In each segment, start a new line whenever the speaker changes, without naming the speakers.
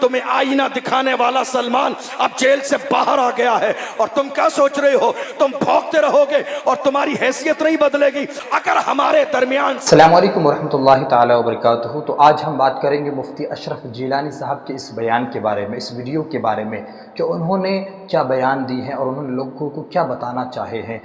तुम्हें आईना दिखाने वाला सलमान अब जेल से बाहर आ गया है और तुम क्या सोच रहे हो? तुम भौंकते रहोगे और तुम्हारी हैसियत नहीं बदलेगी अगर हमारे दरमियान।
अस्सलामु अलैकुम वरहमतुल्लाहि ताला वबरकातुहू। तो आज हम बात करेंगे मुफ्ती अशरफ जिलानी साहब के इस बयान के बारे में, इस वीडियो के बारे में कि उन्होंने क्या बयान दी है और उन्होंने लोगों को क्या बताना चाहे हैं,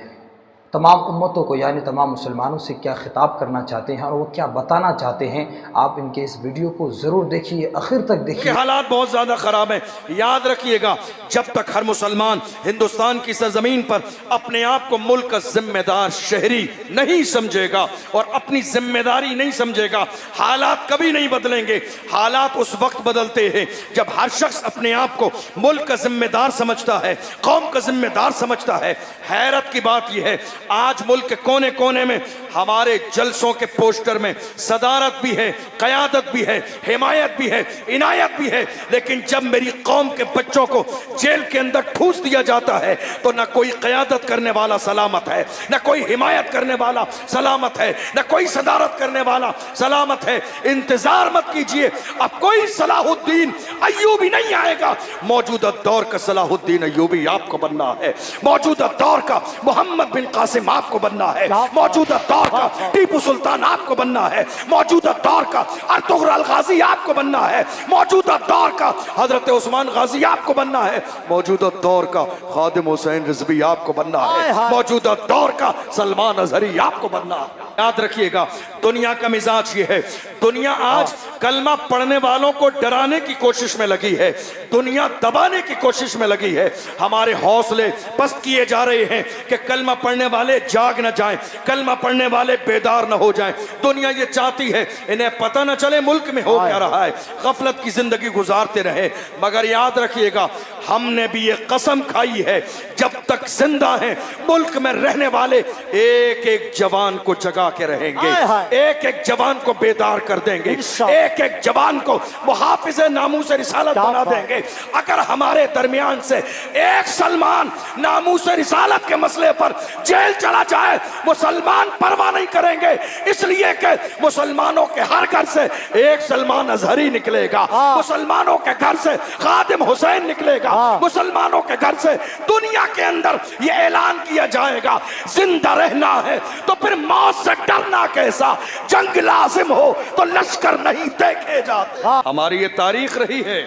तमाम उम्मतों को यानी तमाम मुसलमानों से क्या खिताब करना चाहते हैं और वो क्या बताना चाहते हैं। आप इनके इस वीडियो को ज़रूर देखिए, आखिर तक देखिए।
हालात बहुत ज़्यादा ख़राब हैं। याद रखिएगा, जब तक हर मुसलमान हिंदुस्तान की सरजमीन पर अपने आप को मुल्क का जिम्मेदार शहरी नहीं समझेगा और अपनी जिम्मेदारी नहीं समझेगा, हालात कभी नहीं बदलेंगे। हालात उस वक्त बदलते हैं जब हर शख्स अपने आप को मुल्क का जिम्मेदार समझता है, कौम का जिम्मेदार समझता है। हैरत की बात यह है, आज मुल्क के कोने कोने में हमारे जलसों के पोस्टर में सदारत भी है, क़यादत भी है, हिमायत भी है, इनायत भी है, लेकिन जब मेरी कौम के बच्चों को जेल के अंदर ठूस दिया जाता है तो न कोई क़यादत करने वाला सलामत है, न कोई हिमायत करने वाला सलामत है, न कोई सदारत करने वाला सलामत है। इंतजार मत कीजिए, अब कोई सलाहुद्दीन अय्यूबी नहीं आएगा। मौजूदा दौर का सलाहुद्दीन अय्यूबी आपको बनना है, मौजूदा दौर का मोहम्मद बिन कासिम आपको बनना है, मौजूदा दौर का टीपू सुल्तान आपको बनना है, मौजूदा दौर का अर्तुगरुल गाजी आपको बनना है, मौजूदा दौर का हजरत उस्मान गाजी आपको बनना है, मौजूदा दौर का खादिम हुसैन रिजवी आपको बनना है, मौजूदा दौर का सलमान अजहरी आपको बनना है। याद रखिएगा, दुनिया का मिजाज ये है, दुनिया आज कलमा पढ़ने वालों को डराने की कोशिश में लगी है, दुनिया दबाने की कोशिश में लगी है। हमारे हौसले पस्त किए जा रहे हैं कि कलमा पढ़ने वाले जाग न जाएं, कलमा पढ़ने वाले बेदार न हो जाएं। दुनिया ये चाहती है इन्हें पता न चले मुल्क में हो क्या रहा है, गफलत की जिंदगी गुजारते रहे। मगर याद रखिएगा, हमने भी ये कसम खाई है, जब तक जिंदा हैं मुल्क में रहने वाले एक एक जवान को जगा के रहेंगे, एक एक जवान को बेदार कर देंगे, एक एक जवान को मुहाफिज नामूस रिसालत बना देंगे। अगर हमारे दरमियान से एक सलमान नामूस रिसालत के मसले पर जेल चला जाए, मुसलमान परवाह नहीं करेंगे, इसलिए कि मुसलमानों के हर घर से एक सलमान अजहरी निकलेगा, मुसलमानों के घर से खादिम हुसैन निकलेगा, मुसलमानों के घर से दुनिया के अंदर यह ऐलान किया जाएगा, जिंदा रहना है तो फिर मौत से डरना कैसा, जंग लाजिम हो तो लश्कर नहीं देखे जाते। हमारी ये तारीख रही है,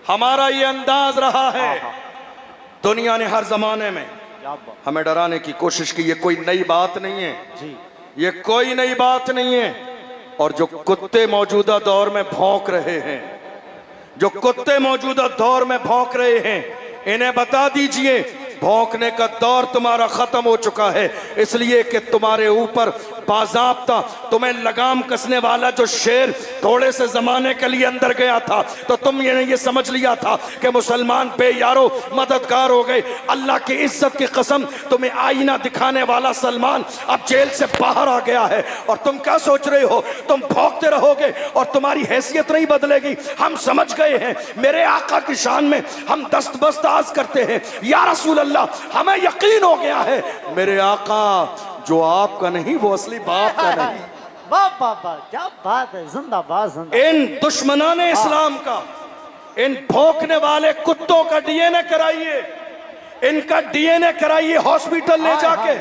हमारा ये अंदाज रहा है। दुनिया ने हर जमाने में हमें डराने की कोशिश की, ये कोई नई बात नहीं है, ये कोई नई बात नहीं है। और जो कुत्ते मौजूदा दौर में भौंक रहे हैं, जो कुत्ते मौजूदा दौर में भौंक रहे हैं, इन्हें बता दीजिए भौंकने का दौर तुम्हारा खत्म हो चुका है, इसलिए कि तुम्हारे ऊपर बाज़ाब्ता तुम्हें लगाम कसने वाला जो शेर थोड़े से जमाने के लिए अंदर गया था तो तुम ये समझ लिया था कि मुसलमान बेयारो मददगार हो गए। अल्लाह की इज्जत की कसम, तुम्हें आईना दिखाने वाला सलमान अब जेल से बाहर आ गया है और तुम क्या सोच रहे हो? तुम भौंकते रहोगे और तुम्हारी हैसियत नहीं बदलेगी। हम समझ गए हैं, मेरे आका की शान में हम दस्तबस्त आज़ करते हैं, या रसूल अल्लाह, हमें यकीन हो गया है मेरे आका जो आपका नहीं वो असली बाप का नहीं।
बाबा क्या बात है, जिंदाबाद जिंदाबाद।
इन दुश्मनाने इस्लाम का, इन भौंकने वाले कुत्तों का डीएनए कराइए, इनका डीएनए कराइए हॉस्पिटल ले जाके,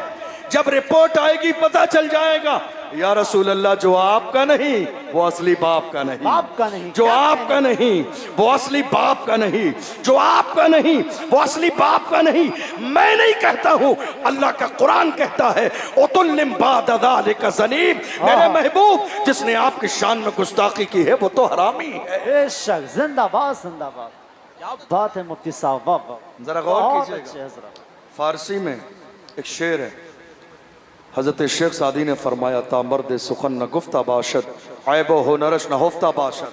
जब रिपोर्ट आएगी पता चल जाएगा या रसूल अल्लाह जो आपका नहीं वो असली बाप का नहीं,
बाप का नहीं,
जो आपका नहीं वो असली बाप का नहीं, जो आपका नहीं वो असली बाप का नहीं। मैं नहीं कहता हूं, अल्लाह का कुरान कहता है, उतुल्लिम बाद ज़ालिका ज़नीब, मेरे महबूब जिसने आपकी शान में गुस्ताखी की है वो तो हरामी है।
बेशक, जिंदाबाद जिंदाबाद। क्या बात है मुफ्ती साहब, वाह।
जरा गौर कीजिएगा, फारसी में एक शेर है, हजरत शेख सादी ने फरमाया था, मर्द सुखन न गुफ्ता बाशद, ऐब हो नरश न होफ्ता बाशद,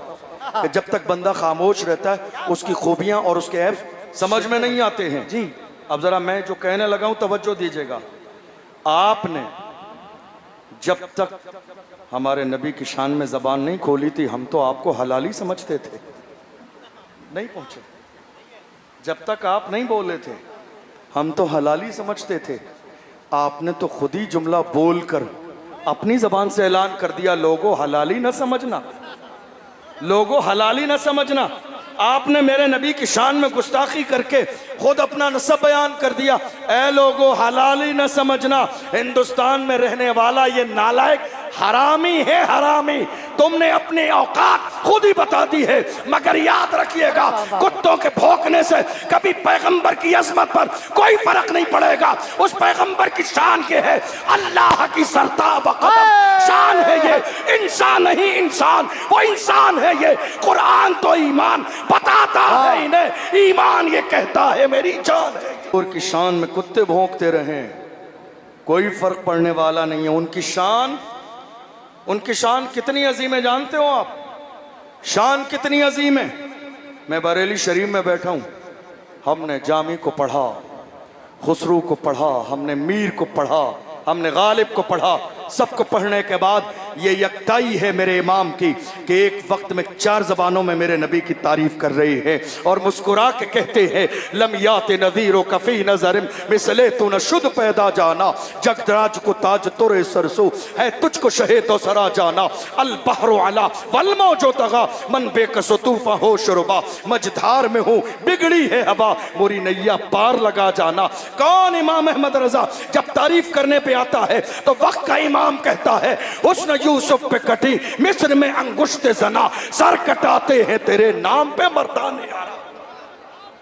कि जब तक बंदा खामोश रहता है उसकी खूबियां और उसके ऐब समझ में नहीं आते हैं जी। अब जरा मैं जो कहने लगा हूं तवज्जो दीजिएगा, आपने जब तक हमारे नबी की शान में जबान नहीं खोली थी हम तो आपको हलाली समझते थे, नहीं पहुंचे। जब तक आप नहीं बोले थे हम तो हलाली समझते थे, आपने तो खुद ही जुमला बोलकर अपनी जबान से ऐलान कर दिया, लोगों हलाली न समझना, लोगों हलाली न समझना। आपने मेरे नबी की शान में गुस्ताखी करके खुद अपना नसब बयान कर दिया। ए लोगो, हलाली न समझना, हिंदुस्तान में रहने वाला ये नालायक हरामी है, हरामी। तुमने अपनी औकात खुद ही बता दी है। मगर याद रखिएगा, कुत्तों के भौंकने से कभी पैगंबर की अजमत पर कोई फर्क नहीं पड़ेगा। उस पैगंबर की शान ये है, अल्लाह की सरताब कदम शान है ये। इंसान नहीं इंसान, वो इंसान है ये। कुरान तो ईमान बताता है इन्हें, ईमान ये कहता है मेरी जान है। और की शान में कुत्ते भौंकते रहे, कोई फर्क पड़ने वाला नहीं है। उनकी शान कितनी अजीम है जानते हो आप? शान कितनी अजीम है। मैं बरेली शरीफ में बैठा हूं, हमने जामी को पढ़ा, खुसरू को पढ़ा, हमने मीर को पढ़ा, हमने गालिब को पढ़ा। सबको पढ़ने के बाद ये यकताई है मेरे इमाम की कि एक वक्त में 4 ज़बानों में मेरे नबी की तारीफ कर रही है और मुस्कुरा के कहते हैं, लम यात नज़ीरो कफ़ी नज़र मिसले तू न शुद्ध पैदा जाना, जगदराज को ताज तुरे सरसो है तुझको शहे तो सरा जाना। अल बहरो अला वल मौजो तगा मन बेकसो तूफा हो शुरुबा, मझधार में हूँ बिगड़ी है हवा, मोरी नैया पार लगा जाना। कौन इमाम अहमद रजा जब तारीफ करने पे आता है तो वक्त का इमाम कहता है, हुस्न यूसुफ पे कटी मिस्र में अंगुश्त जना, सर कटाते हैं तेरे नाम पे मर्दाने आरा।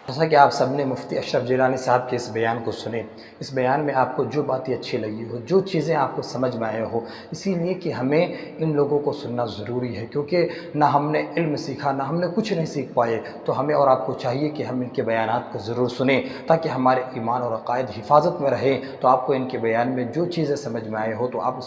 जैसा कि आप सबने मुफ्ती अशरफ जिलानी साहब के इस बयान को सुने, इस बयान में आपको जो बातें अच्छी लगी हो, जो चीज़ें आपको समझ में आए हो, इसीलिए कि हमें इन लोगों को सुनना ज़रूरी है। क्योंकि ना हमने इल्म सीखा, ना हमने कुछ नहीं सीख पाए, तो हमें और आपको चाहिए कि हम इनके बयानात को ज़रूर सुने ताकि हमारे ईमान और अक़ायद हिफाजत में रहे। तो आपको इनके बयान में जो चीज़ें समझ में आए हो तो आप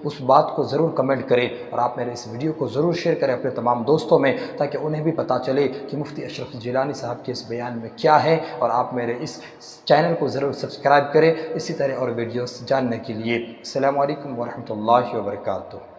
उस बात को ज़रूर कमेंट करें और आप मेरे इस वीडियो को ज़रूर शेयर करें अपने तमाम दोस्तों में, ताकि उन्हें भी पता चले कि मुफ्ती अशरफ जिलानी साहब के इस बयान में क्या है। और आप मेरे इस चैनल को ज़रूर सब्सक्राइब करें इसी तरह और वीडियोस जानने के लिए। अस्सलामु अलैकुम वरहमतुल्लाहि वबरकातुहू।